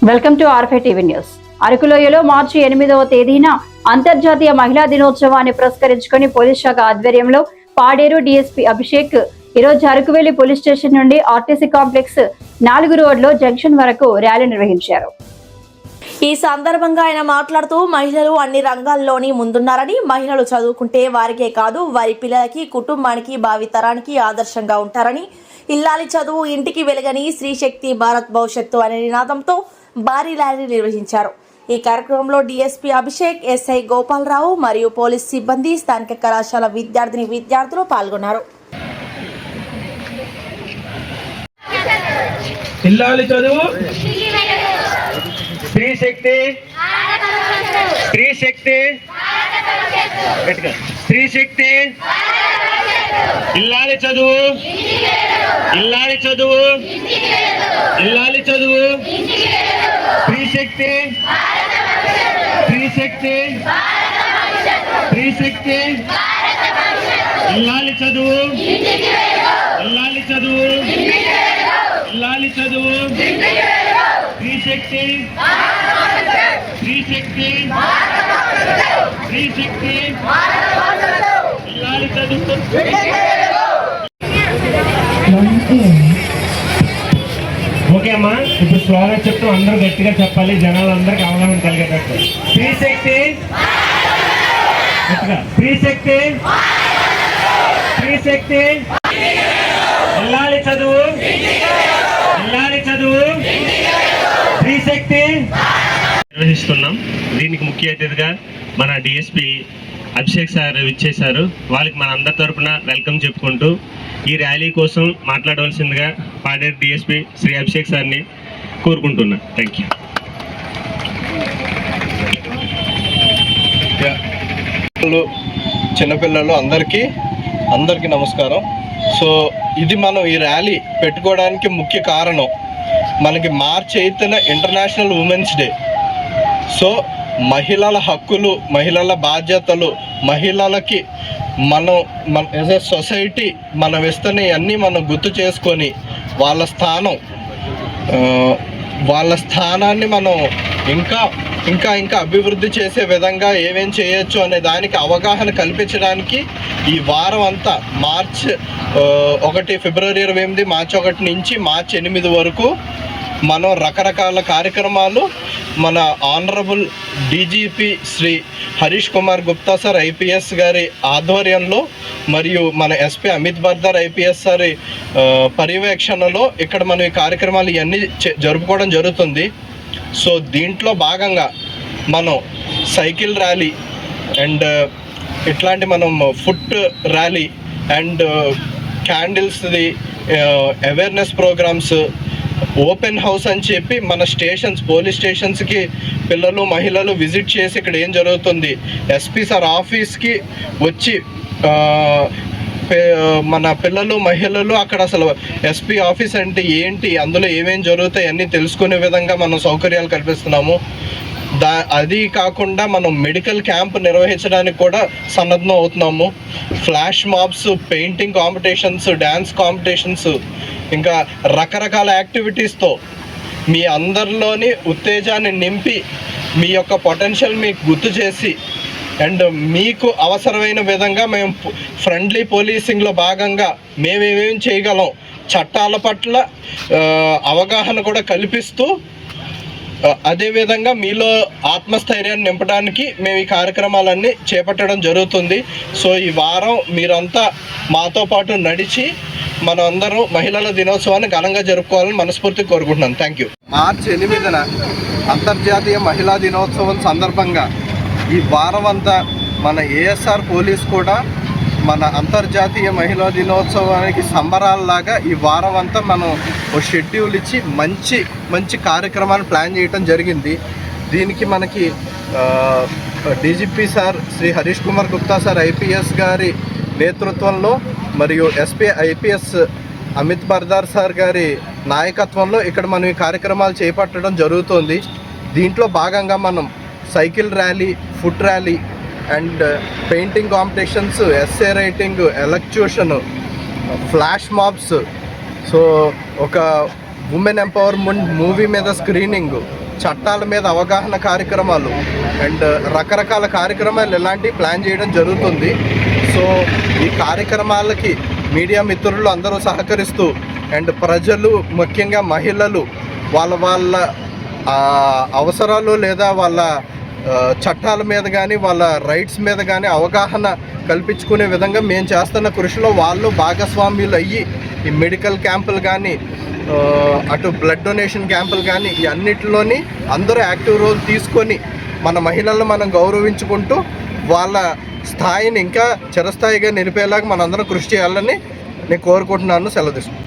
Welcome to ఆర్ఫే TV news. అరకులోయలో మార్చి 8వ తేదీన అంతర్జాతీయ మహిళా దినోత్సవాన్ని పురస్కరించుకొని పోలీస్ శాఖ ఆధ్వర్యంలో పాడేరు డీఎస్పీ అభిషేక్ ఈరోజు అరకువేలి పోలీస్ స్టేషన్ నుండి ఆర్టీసీ కాంప్లెక్స్ 4 రోడ్లో జంక్షన్ వరకు ర్యాలీ నిర్వహించారు. ఈ సందర్భంగా ఆయన మాట్లాడుతూ మహిళలు అన్ని రంగాల్లోని ముందున్నారని, మహిళలు చదువుకుంటే వారికే కాదు వారి పిల్లలకి, కుటుంబానికి, భావితరానికి ఆదర్శంగా ఉంటారని, ఇల్లాలి చదువు ఇంటికి వెలుగని, స్త్రీ శక్తి భారత్ భవిష్యత్తు అనే నినాదంతో భారీ ర్యాలీ నిర్వహించారు. ఈ కార్యక్రమంలో డీఎస్పీ అభిషేక్, ఎస్ఐ గోపాలరావు మరియు పోలీస్ సిబ్బంది, స్థానిక కళాశాల విద్యార్థులు పాల్గొన్నారు. ఇల్లాలి చదువు, స్త్రీ శక్తి, స్త్రీ శక్తి, స్త్రీ శక్తి, ఇల్లాలి చదువు, ఇల్లాలి చదువు, ఇల్లాలి చదువు, స్త్రీ శక్తి, స్త్రీ శక్తి, స్త్రీ శక్తి, ఇల్లాలి చదువు, ఇల్లాలి చదువు, ఇల్లాలి చదువు, స్త్రీ శక్తి, స్త్రీ శక్తి, స్త్రీ శక్తి, ఇల్లాలి చదువు. ఓకే అమ్మా, ఇప్పుడు స్లోగా చెప్తూ అందరూ గట్టిగా చెప్పాలి, జనాలు అందరికి అవగాహన కలిగేటట్టు. స్త్రీ శక్తి, స్త్రీ శక్తి, స్త్రీ శక్తి, ఇల్లాలి చదువు, ఇల్లాలి చదువు, స్త్రీ శక్తి నిర్వహిస్తున్నాం. దీనికి ముఖ్య అతిథిగా మన డిఎస్పీ అభిషేక్ సార్ ఇచ్చేశారు. వాళ్ళకి మన అందరి తరపున వెల్కమ్ చెప్పుకుంటూ ఈ ర్యాలీ కోసం మాట్లాడవలసిందిగా పాడేరు డిఎస్పీ శ్రీ అభిషేక్ సార్ని కోరుకుంటున్నా. Thank you. చిన్నపిల్లలు అందరికీ నమస్కారం. సో ఇది మనం ఈ ర్యాలీ పెట్టుకోవడానికి ముఖ్య కారణం, మనకి మార్చి 8న ఇంటర్నేషనల్ ఉమెన్స్ డే. సో మహిళల హక్కులు, మహిళల బాధ్యతలు, మహిళలకి మనం యాజ్ ఎ సొసైటీ మనం ఇస్తున్నవన్నీ మనం గుర్తు చేసుకొని వాళ్ళ స్థానాన్ని మనం ఇంకా అభివృద్ధి చేసే విధంగా ఏమేం చేయొచ్చు అనే దానికి అవగాహన కల్పించడానికి ఈ వారం అంతా ఫిబ్రవరి 28, మార్చి 1 నుంచి మార్చి 8 వరకు మనం రకరకాల కార్యక్రమాలు మన honourable DGP Shri Harish Kumar Gupta sir IPS గారి ఆధ్వర్యంలో మరియు మన SP Amit Bardar IPS sir పర్యవేక్షణలో ఇక్కడ మనం ఈ కార్యక్రమాలు ఇవన్నీ జరుపుకోవడం జరుగుతుంది. సో దీంట్లో భాగంగా మనం సైకిల్ ర్యాలీ అండ్ ఇట్లాంటి మనం ఫుట్ ర్యాలీ అండ్ క్యాండిల్స్ది అవేర్నెస్ ప్రోగ్రామ్స్, ఓపెన్ హౌస్ అని చెప్పి మన పోలీస్ స్టేషన్స్కి పిల్లలు, మహిళలు విజిట్ చేసి ఇక్కడ ఏం జరుగుతుంది, ఎస్పీ సార్ ఆఫీస్కి వచ్చి మన పిల్లలు, మహిళలు అక్కడ అసలు ఎస్పీ ఆఫీస్ అంటే ఏంటి, అందులో ఏమేం జరుగుతాయి అన్నీ తెలుసుకునే విధంగా మనం సౌకర్యాలు కల్పిస్తున్నాము. అది కాకుండా మనం మెడికల్ క్యాంప్ నిర్వహించడానికి కూడా సన్నద్ధం అవుతున్నాము. Flash mobs, painting competitions, dance competitions, ఇంకా రకరకాల యాక్టివిటీస్తో మీ అందరిలోని ఉత్తేజాన్ని నింపి మీ యొక్క పొటెన్షియల్ మీకు గుర్తు చేసి అండ్ మీకు అవసరమైన విధంగా మేము ఫ్రెండ్లీ పోలీసింగ్లో భాగంగా మేమేమేమి చేయగలం, చట్టాల పట్ల అవగాహన కూడా కల్పిస్తూ అదేవిధంగా మీలో ఆత్మస్థైర్యాన్ని నింపడానికి మేము ఈ కార్యక్రమాలన్నీ చేపట్టడం జరుగుతుంది. సో ఈ వారం మీరంతా మాతో పాటు నడిచి మనం అందరం మహిళల దినోత్సవాన్ని ఘనంగా జరుపుకోవాలని మనస్ఫూర్తిగా కోరుకుంటున్నాను. Thank you. మార్చి 8న అంతర్జాతీయ మహిళా దినోత్సవం సందర్భంగా ఈ వారం అంతా మన ఏఎస్ఆర్ పోలీస్ కూడా మన అంతర్జాతీయ మహిళా దినోత్సవానికి సంబరాలలాగా ఈ వారం అంతా మనం ఓ షెడ్యూల్ ఇచ్చి మంచి కార్యక్రమాన్ని ప్లాన్ చేయడం జరిగింది. దీనికి మనకి DGP sir Shri Harish Kumar Gupta sir IPS గారి నేతృత్వంలో మరియు SP IPS Amit Bardar sir గారి నాయకత్వంలో ఇక్కడ మనం ఈ కార్యక్రమాలు చేపట్టడం జరుగుతుంది. దీంట్లో భాగంగా మనం cycle rally, foot rally and painting competitions, essay writing, elocution, flash mobs, so ఒక ఉమెన్ ఎంపవర్మెంట్ మూవీ మీద స్క్రీనింగ్, చట్టాల మీద అవగాహన కార్యక్రమాలు అండ్ రకరకాల కార్యక్రమాలు ఇలాంటివి ప్లాన్ చేయడం జరుగుతుంది. సో ఈ కార్యక్రమాలకి మీడియా మిత్రులు అందరూ సహకరిస్తూ అండ్ ప్రజలు ముఖ్యంగా మహిళలు వాళ్ళ అవసరాలు లేదా వాళ్ళ చట్టాల మీద కానీ వాళ్ళ రైట్స్ మీద కానీ అవగాహన కల్పించుకునే విధంగా మేము చేస్తున్న కృషిలో వాళ్ళు భాగస్వామ్యులు అయ్యి ఈ మెడికల్ క్యాంపులు కానీ అటు బ్లడ్ డొనేషన్ క్యాంపులు కానీ ఈ అన్నిటిలోని అందరూ యాక్టివ్ రోల్ తీసుకొని మన మహిళలను మనం గౌరవించుకుంటూ వాళ్ళ స్థాయిని ఇంకా చిరస్థాయిగా నిలిపేలాగా మనందరం కృషి చేయాలని నేను కోరుకుంటున్నాను. సెలవు తీసుకుంటాను.